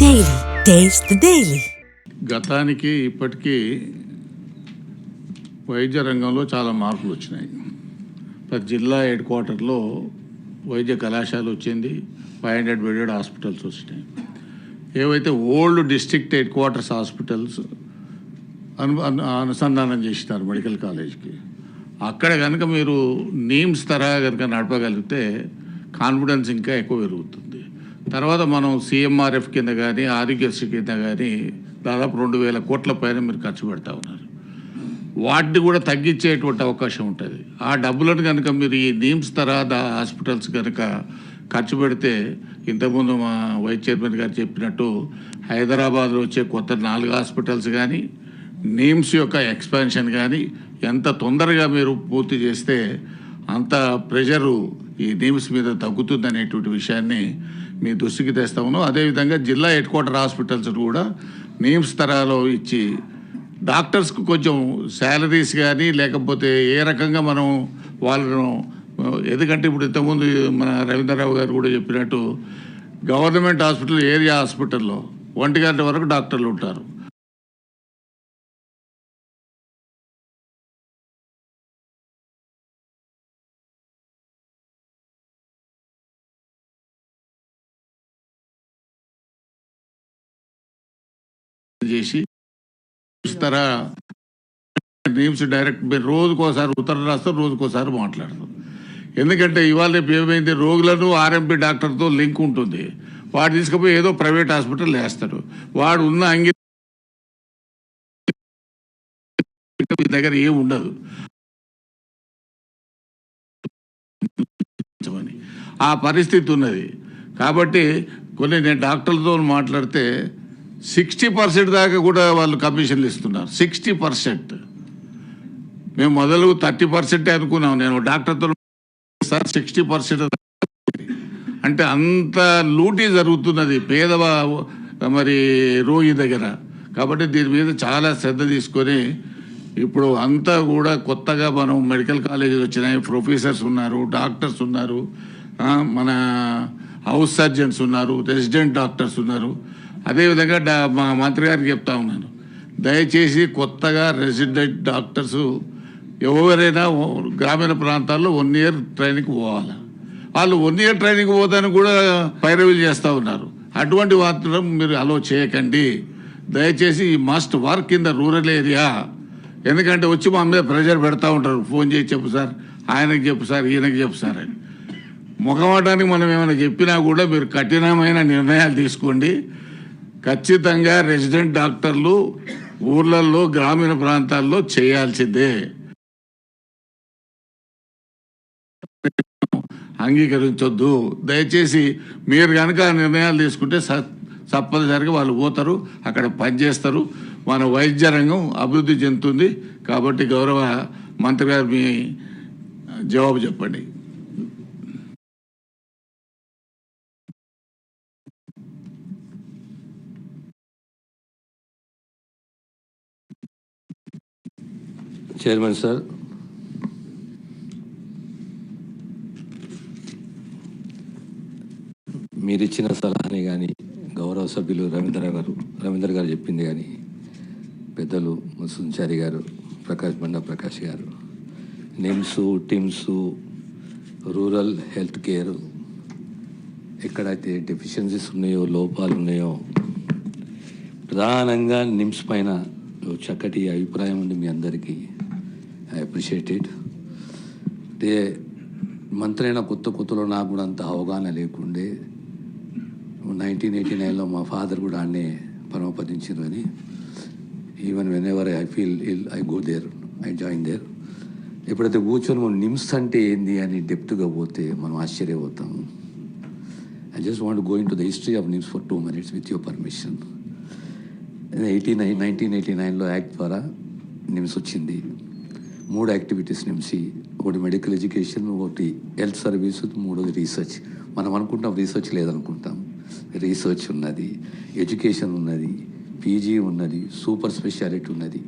Daily. Taste the Daily. గతానికి ఇప్పటికీ వైద్య రంగంలో చాలా మార్పులు వచ్చినాయి. ప్రతి జిల్లా హెడ్ క్వార్టర్లో వైద్య కళాశాల వచ్చింది, 500 బెడెడ్ హాస్పిటల్స్ వచ్చినాయి. ఏవైతే old district head quarters hospitals అనుసంధానం చేసినారు మెడికల్ కాలేజ్కి, అక్కడ కనుక మీరు నీమ్స్ తరహా కనుక నడపగలిగితే కాన్ఫిడెన్స్ ఇంకా ఎక్కువ పెరుగుతుంది. తర్వాత మనం సిఎంఆర్ఎఫ్ కింద కానీ ఆరోగ్యశ్రీ కింద కానీ దాదాపు 2000 కోట్ల పైన మీరు ఖర్చు పెడతా ఉన్నారు. వాటిని కూడా తగ్గించేటువంటి అవకాశం ఉంటుంది. ఆ డబ్బులను కనుక మీరు ఈ నీమ్స్ తరహా హాస్పిటల్స్ కనుక ఖర్చు పెడితే, ఇంతకుముందు మా వైస్ చైర్మన్ గారు చెప్పినట్టు హైదరాబాద్లో వచ్చే కొత్త 4 హాస్పిటల్స్ కానీ నీమ్స్ యొక్క ఎక్స్పాన్షన్ కానీ ఎంత తొందరగా మీరు పూర్తి చేస్తే అంత ప్రెషరు ఈ నీమ్స్ మీద తగ్గుతుంది అనేటువంటి విషయాన్ని మీ దృష్టికి తెస్తాము. అదేవిధంగా జిల్లా హెడ్ క్వార్టర్ హాస్పిటల్స్ కూడా నీమ్స్ తరహాలో ఇచ్చి డాక్టర్స్కు కొంచెం శాలరీస్ కానీ లేకపోతే ఏ రకంగా మనం వాళ్ళను, ఎందుకంటే ఇప్పుడు ఇంతకుముందు మన రవీంద్రరావు గారు కూడా చెప్పినట్టు గవర్నమెంట్ హాస్పిటల్ ఏరియా హాస్పిటల్లో 1 గంట వరకు డాక్టర్లు ఉంటారు. చేసి ఇస్తారా నీమ్స్ డైరెక్ట్ రోజుకోసారి ఉత్తరం రాస్తారు, రోజుకోసారి మాట్లాడతారు. ఎందుకంటే ఇవాళ రేపు ఏమైంది, రోగులను ఆర్ఎంపీ డాక్టర్తో లింక్ ఉంటుంది. వాడు తీసుకుపోయి ఏదో ప్రైవేట్ హాస్పిటల్ వేస్తాడు. వాడు ఉన్న దగ్గర ఏం ఉండదు. ఆ పరిస్థితి ఉన్నది. కాబట్టి నేను డాక్టర్లతో మాట్లాడితే 60% దాకా కూడా వాళ్ళు కమిషన్లు ఇస్తున్నారు. 60%. మేము మొదలు 30% అనుకున్నాం. నేను డాక్టర్తో సార్ 60% అంటే అంత లూటీ జరుగుతున్నది మరి రోగి దగ్గర. కాబట్టి దీని మీద చాలా శ్రద్ధ తీసుకొని ఇప్పుడు అంతా కూడా కొత్తగా మనం మెడికల్ కాలేజీలు వచ్చినాయి, ప్రొఫెసర్స్ ఉన్నారు, డాక్టర్స్ ఉన్నారు, మన హౌస్ సర్జన్స్ ఉన్నారు, రెసిడెంట్ డాక్టర్స్ ఉన్నారు. అదేవిధంగా మా మంత్రి గారికి చెప్తా ఉన్నాను, దయచేసి కొత్తగా రెసిడెంట్ డాక్టర్స్ ఎవరైనా గ్రామీణ ప్రాంతాల్లో 1 ఇయర్ ట్రైనింగ్ పోవాలి. వాళ్ళు 1 ఇయర్ ట్రైనింగ్ పోతానికి కూడా పైరవీలు చేస్తూ ఉన్నారు. అటువంటి మాత్రం మీరు అలో చేయకండి. దయచేసి must work in the rural area. ఎందుకంటే వచ్చి మా మీద ప్రెషర్ పెడతా ఉంటారు, ఫోన్ చేసి చెప్పు సార్, ఆయనకి చెప్పు సార్, ఈయనకి చెప్పు సార్ అని. ముఖమాటానికి మనం ఏమైనా చెప్పినా కూడా మీరు కఠినమైన నిర్ణయాలు తీసుకోండి. ఖచ్చితంగా రెసిడెంట్ డాక్టర్లు ఊర్లలో గ్రామీణ ప్రాంతాల్లో చేయాల్సిందే, అంగీకరించొద్దు. దయచేసి మీరు కనుక నిర్ణయాలు తీసుకుంటే తప్పనిసరిగా వాళ్ళు పోతారు, అక్కడ పనిచేస్తారు, మన వైద్య రంగం అభివృద్ధి చెందుతుంది. కాబట్టి గౌరవ మంత్రి గారు మీ జవాబు చెప్పండి. చైర్మన్ సార్, మీరిచ్చిన సలహాని కానీ గౌరవ సభ్యులు రవీంద్ర గారు చెప్పింది కానీ పెద్దలు ముసుంచారి గారు, ప్రకాష్ గారు, NIMS, TIMS, rural health care ఎక్కడైతే డెఫిషియన్సీస్ ఉన్నాయో, లోపాలు ఉన్నాయో, ప్రధానంగా నిమ్స్ పైన చక్కటి అభిప్రాయం ఉంది మీ అందరికీ. I appreciate it. అంటే మంత్రి అయిన కొత్తలో నాకు కూడా అంత అవగాహన లేకుండే. 1989లో మా ఫాదర్ కూడా ఆడనే పరమపదించారు అని. Even whenever I feel ill I go there, I join there. ఎప్పుడైతే కూర్చొని మనం నిమ్స్ అంటే ఏంది అని డెప్త్గా పోతే మనం ఆశ్చర్యపోతాము. I just want go into the history of NIMS for 2 minutes with your permission. 1989లో యాక్ట్ ద్వారా నిమ్స్ వచ్చింది. 3 యాక్టివిటీస్ నిమ్స్. ఒకటి మెడికల్ ఎడ్యుకేషన్, ఒకటి హెల్త్ సర్వీస్, 3వది రీసెర్చ్. మనం అనుకుంటాం రీసెర్చ్ లేదనుకుంటాం. రీసెర్చ్ ఉన్నది, ఎడ్యుకేషన్ ఉన్నది, పీజీ ఉన్నది, సూపర్ స్పెషాలిటీ ఉన్నది.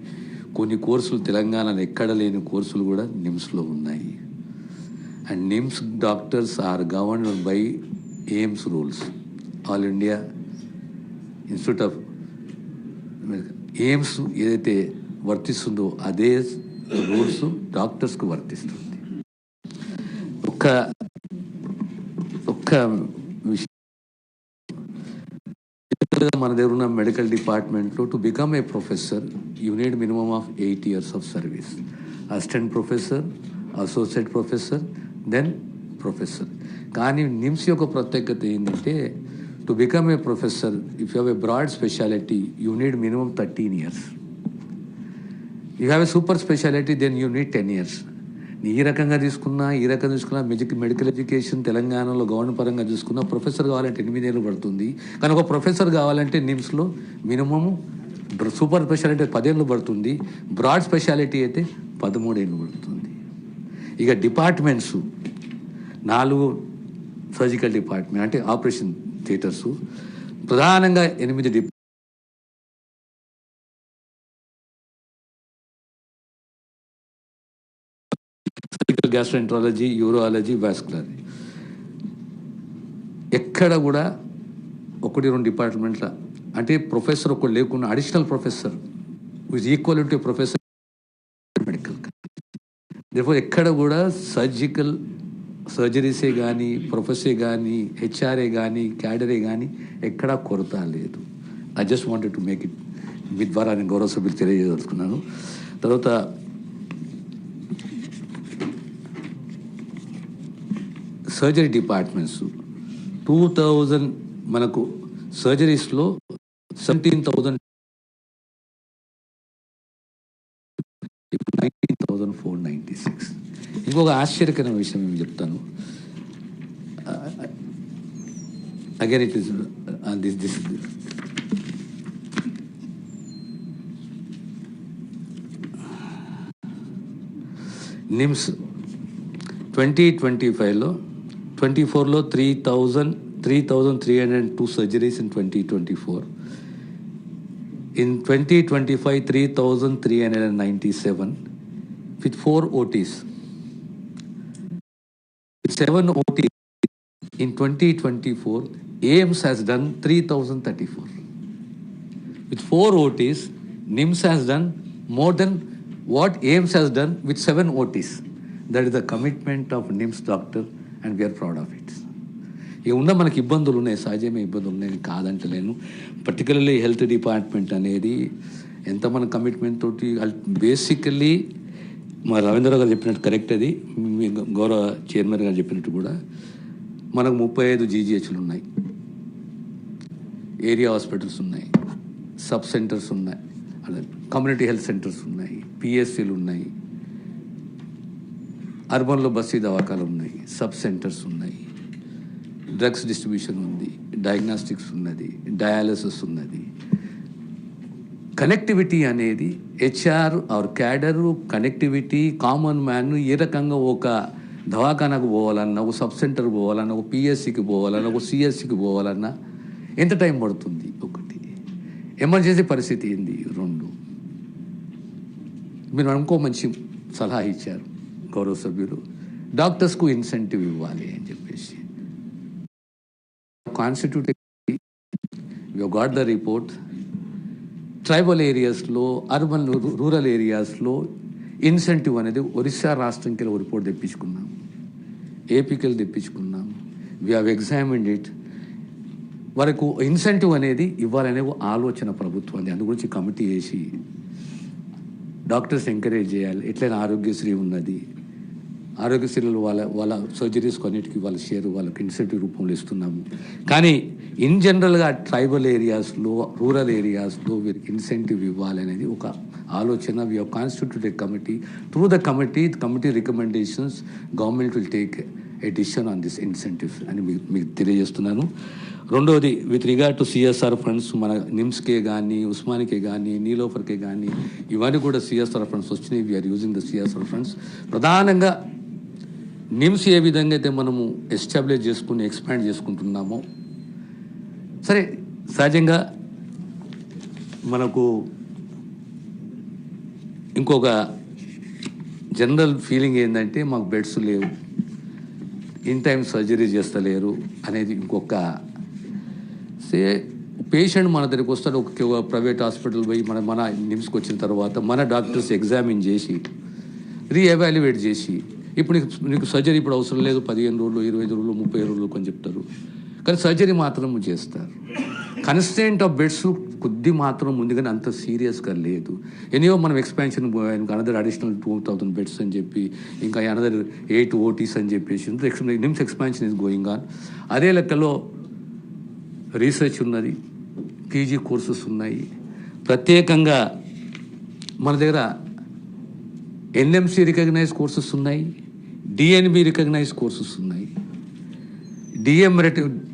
కొన్ని కోర్సులు తెలంగాణలో ఎక్కడ లేని కోర్సులు కూడా నిమ్స్లో ఉన్నాయి. And NIMS doctors are governed by AIIMS rules, all India institute of AIIMS ఏదైతే వర్తిస్తుందో అదే రూల్స్ డాక్టర్స్కు వర్తిస్తుంది. ఒక్క విషయం, మన దగ్గర ఉన్న మెడికల్ డిపార్ట్మెంట్లో to become a professor you need minimum of 8 years of service. Assistant professor, associate professor, then professor. కానీ నిమ్స్ యొక్క ప్రత్యేకత ఏంటంటే to become a professor if you have a broad speciality you need minimum 13 years. You have a super speciality then you need 10 years. ఈ రకంగా తీసుకున్నా medical education తెలంగాణలో government పరంగా చూసుకున్నా ప్రొఫెసర్ కావాలంటే 8 years పడుతుంది. కానీ ఒక ప్రొఫెసర్ కావాలంటే నిమ్స్లో మినిమము సూపర్ స్పెషాలిటీ 10 years పడుతుంది, బ్రాడ్ స్పెషాలిటీ అయితే 13 years పడుతుంది. ఇక డిపార్ట్మెంట్స్ 4 సర్జికల్ డిపార్ట్మెంట్ అంటే ఆపరేషన్ థియేటర్స్, ప్రధానంగా 8 గ్యాస్ట్రోఎంట్రాలజీ, యూరాలజీ, వాస్కులర్. ఎక్కడ కూడా 1-2 డిపార్ట్మెంట్ల అంటే ప్రొఫెసర్ ఒకటి లేకుండా additional professor is equal to professor medical. Therefore ఎక్కడ కూడా సర్జరీసే కానీ, ప్రొఫెసరే కానీ, హెచ్ఆర్ఏ కానీ, క్యాడరే కానీ ఎక్కడా కొరత లేదు. I just wanted to make it మీ ద్వారా నేను గౌరవ సభ్యులు తెలియజేసుకున్నాను. తర్వాత సర్జరీ డిపార్ట్మెంట్స్ 2000 మనకు సర్జరీస్లో 17,000 19,496. ఇంకొక ఆశ్చర్యకరమైన విషయం ఏమి చెప్తాను. Again it is this NIMS 2025లో 24లో 3,302 surgeries in 2024. In 2025, 3,397 with 4 OTs. With 7 OTs in 2024, AIMS has done 3,034. With 4 OTs, NIMS has done more than what AIMS has done with 7 OTs. That is the commitment of NIMS doctor and we are proud of it. ఇక ఉన్న మనకి ఇబ్బందులు ఉన్నాయి, సహజమే ఇబ్బందులు ఉన్నాయి, కాదంటలేను. Particularly health department అనేది ఎంత మన కమిట్మెంట్ తోటి బేసికల్లీ మా రవీంద్రరావు గారు చెప్పినట్టు కరెక్ట్, అది మీ గౌరవ చైర్మన్ గారు చెప్పినట్టు కూడా మనకు 35 GGHలు ఉన్నాయి, ఏరియా హాస్పిటల్స్ ఉన్నాయి, సబ్ సెంటర్స్ ఉన్నాయి, కమ్యూనిటీ హెల్త్ సెంటర్స్ ఉన్నాయి, PSCలు ఉన్నాయి, అర్బన్లో బస్తీ దవాఖాలు ఉన్నాయి, సబ్ సెంటర్స్ ఉన్నాయి, డ్రగ్స్ డిస్ట్రిబ్యూషన్ ఉంది, డయాగ్నాస్టిక్స్ ఉన్నది, డయాలసిస్ ఉన్నది. కనెక్టివిటీ అనేది HR or cadre connectivity common man ఏ రకంగా ఒక దవాఖానకు పోవాలన్నా, ఒక సబ్ సెంటర్ పోవాలన్నా, ఒక PSCకి పోవాలన్నా, ఒక CSCకి పోవాలన్నా ఎంత టైం పడుతుంది? ఒకటి. ఎమర్జెన్సీ పరిస్థితి ఏంది? 2. మీరు అనుకో మంచి సలహా ఇచ్చారు గౌరవ సభ్యులు, డాక్టర్స్కు ఇన్సెంటివ్ ఇవ్వాలి అని చెప్పేసి. Constitute you got the report. Tribal ఏరియాస్లో, అర్బన్ రూరల్ ఏరియాస్లో ఇన్సెంటివ్ అనేది ఒరిస్సా రాష్ట్రంకి రిపోర్ట్ తెప్పించుకున్నాం, ఏపీకి తెప్పించుకున్నాం. We have examined it. వరకు ఇన్సెంటివ్ అనేది ఇవ్వాలనే ఆలోచన ప్రభుత్వాన్ని, అందు గురించి కమిటీ వేసి డాక్టర్స్ ఎంకరేజ్ చేయాలి. ఎట్లయినా ఆరోగ్యశ్రీ ఉన్నది, ఆరోగ్యశ్రీలో వాళ్ళ సర్జరీస్ కొన్నిటికి వాళ్ళ షేర్ వాళ్ళకి ఇన్సెంటివ్ రూపంలో ఇస్తున్నాము. కానీ ఇన్ జనరల్గా ట్రైబల్ ఏరియాస్లో, రూరల్ ఏరియాస్లో వీరికి ఇన్సెంటివ్ ఇవ్వాలనేది ఒక ఆలోచన. We have constituted committee. Through the committee recommendations government will take a decision on this incentives అని మీకు తెలియజేస్తున్నాను. రెండవది, with regard to CSR funds, మన నిమ్స్కే కానీ, ఉస్మానికే కానీ, నీలోఫర్కే కానీ ఇవన్నీ కూడా CSR ఫండ్స్ వచ్చినాయి. We are using the CSR funds. ప్రధానంగా నిమ్స్ ఏ విధంగా అయితే మనము ఎస్టాబ్లిష్ చేసుకుని ఎక్స్పాండ్ చేసుకుంటున్నామో, సరే సహజంగా మనకు ఇంకొక జనరల్ ఫీలింగ్ ఏంటంటే మాకు బెడ్స్ లేవు, ఇన్ టైం సర్జరీ చేస్తలేరు అనేది ఇంకొక పేషెంట్ మన దగ్గరికి వస్తాడు, ఒక ప్రైవేట్ హాస్పిటల్ పోయి మన నిమ్స్కి వచ్చిన తర్వాత మన డాక్టర్స్ ఎగ్జామిన్ చేసి రీఎవాల్యుయేట్ చేసి ఇప్పుడు నీకు సర్జరీ ఇప్పుడు అవసరం లేదు, 15 రోజులు 25 రోజులు 30 రోజులు కొని చెప్తారు, కానీ సర్జరీ మాత్రం చేస్తారు. కన్స్టెంట్ ఆఫ్ బెడ్స్ కొద్ది మాత్రం ఉంది, కానీ అంత సీరియస్గా లేదు. ఎనియో మనం ఎక్స్పాన్షన్ అనదర్ అడిషనల్ 2000 బెడ్స్ అని చెప్పి ఇంకా అనదర్ 8 OTs అని చెప్పేసి NIMS expansion is going on. అదే లెక్కలో రీసెర్చ్ ఉన్నది, PG కోర్సెస్ ఉన్నాయి. ప్రత్యేకంగా మన దగ్గర NMC రికగ్నైజ్ కోర్సెస్ ఉన్నాయి, DNB రికగ్నైజ్ కోర్సెస్ ఉన్నాయి.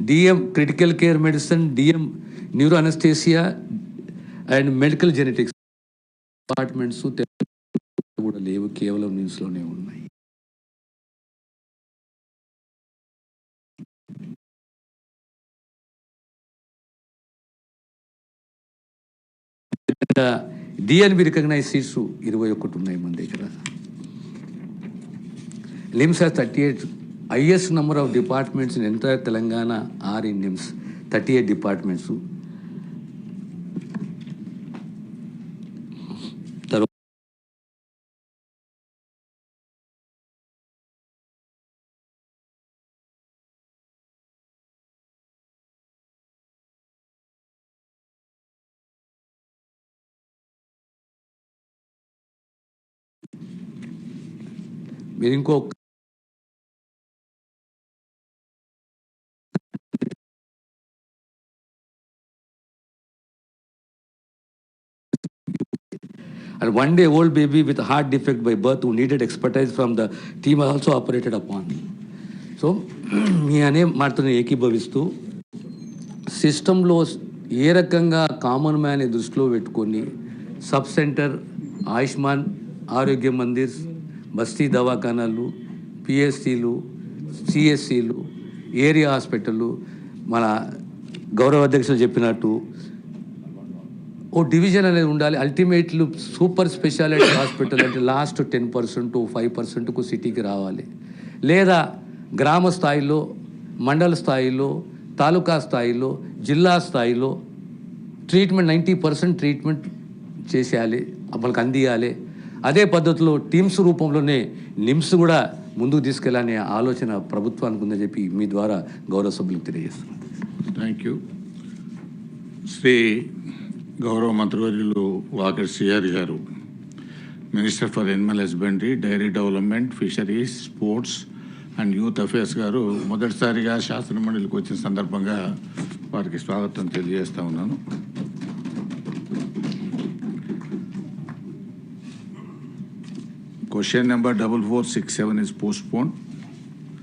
DM critical care medicine, DM neuro anaesthesia and medical genetics departments కూడా లేవు, కేవలం నిమ్స్లోనే ఉన్నాయి. DNB రికగ్నైజ్ సీట్స్ 21 ఉన్నాయి మన దగ్గర. LIMS has 38 highest number of departments in entire Telangana are in NIMS, 38 departments. మీరు ఇంకో and 1 day old baby with a heart defect by birth who needed expertise from the team also operated upon. So మీ అనే మాటను ఏకీభవిస్తూ సిస్టంలో ఏ రకంగా common man దృష్టిలో పెట్టుకొని sub centre, Ayushman ఆరోగ్య మందిర్, బస్తీ దవాఖానాలు, PSCలు, CSCలు, ఏరియా హాస్పిటళ్ళు, మన గౌరవ అధ్యక్షులు చెప్పినట్టు ఓ డివిజన్ అనేది ఉండాలి. అల్టిమేట్లీ సూపర్ స్పెషాలిటీ హాస్పిటల్ అంటే లాస్ట్ 10% 5%కు సిటీకి రావాలి. లేదా గ్రామ స్థాయిలో, మండల స్థాయిలో, తాలూకా స్థాయిలో, జిల్లా స్థాయిలో ట్రీట్మెంట్ 90% ట్రీట్మెంట్ చేసేయాలి, మనకు అందియాలి. అదే పద్ధతిలో టీమ్స్ రూపంలోనే నిమ్స్ కూడా ముందుకు తీసుకెళ్ళాలనే ఆలోచన ప్రభుత్వానికి ఉందని చెప్పి మీ ద్వారా గౌరవ సభ్యులకు తెలియజేస్తున్నాను. Thank you. శ్రీ గౌరవ మంత్రివర్యులు వాకర్ సిఆర్ గారు, minister for animal husbandry, dairy development, fisheries, sports and youth affairs గారు మొదటిసారిగా శాసనమండలికి వచ్చిన సందర్భంగా వారికి స్వాగతం తెలియజేస్తా ఉన్నాను. Question number 4467 is postponed.